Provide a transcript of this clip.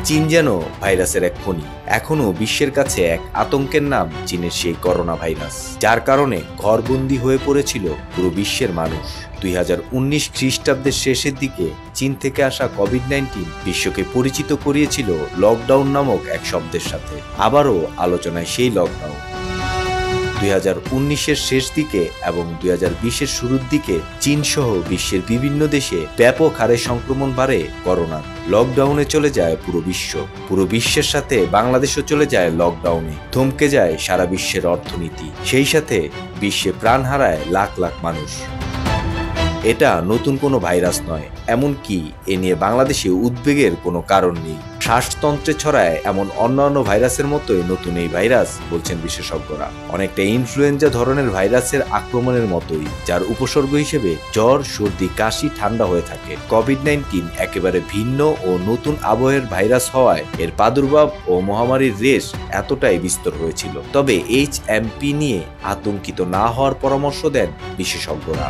চীন যেন ভাইরাসের এক খনি। এখনো বিশ্বের কাছে এক আতঙ্কের নাম চীনের সেই করোনা ভাইরাস, যার কারণে ঘরবন্দি হয়ে পড়েছিল পুরো বিশ্বের মানুষ। 2019 খ্রিস্টাব্দের শেষের দিকে চীন থেকে আসা কোভিড-19 বিশ্বকে পরিচিত করিয়েছিল লকডাউন নামক এক শব্দের সাথে। আবারও আলোচনায় সেই লকডাউন। 2019-এর শেষ দিকে এবং 2020-এর শুরুর দিকে চীন সহ বিশ্বের বিভিন্ন দেশে ব্যাপক হারে সংক্রমণ বাড়ে করোনার। লকডাউনে চলে যায় পুরো বিশ্ব। পুরো বিশ্বের সাথে বাংলাদেশও চলে যায় লকডাউনে। থমকে যায় সারা বিশ্বের অর্থনীতি। সেই সাথে বিশ্বে প্রাণ হারায় লাখ লাখ মানুষ। এটা নতুন কোনো ভাইরাস নয়, এমনকি এ নিয়ে বাংলাদেশে উদ্বেগের কোনো কারণ নেই। শ্বাসতন্ত্রে ছড়ায় এমন অন্যান্য ভাইরাসের মতোই নতুন এই ভাইরাস, বলছেন বিশেষজ্ঞরা। অনেকটা ইনফ্লুয়েঞ্জা ধরনের ভাইরাসের আক্রমণের মতোই, যার উপসর্গ হিসেবে জ্বর, সর্দি, কাশি, ঠান্ডা হয়ে থাকে। কোভিড-19 একেবারে ভিন্ন ও নতুন আবহের ভাইরাস হওয়ায় এর প্রাদুর্ভাব ও মহামারীর রেশ এতটাই বিস্তর হয়েছিল। তবে HMP নিয়ে আতঙ্কিত না হওয়ার পরামর্শ দেন বিশেষজ্ঞরা।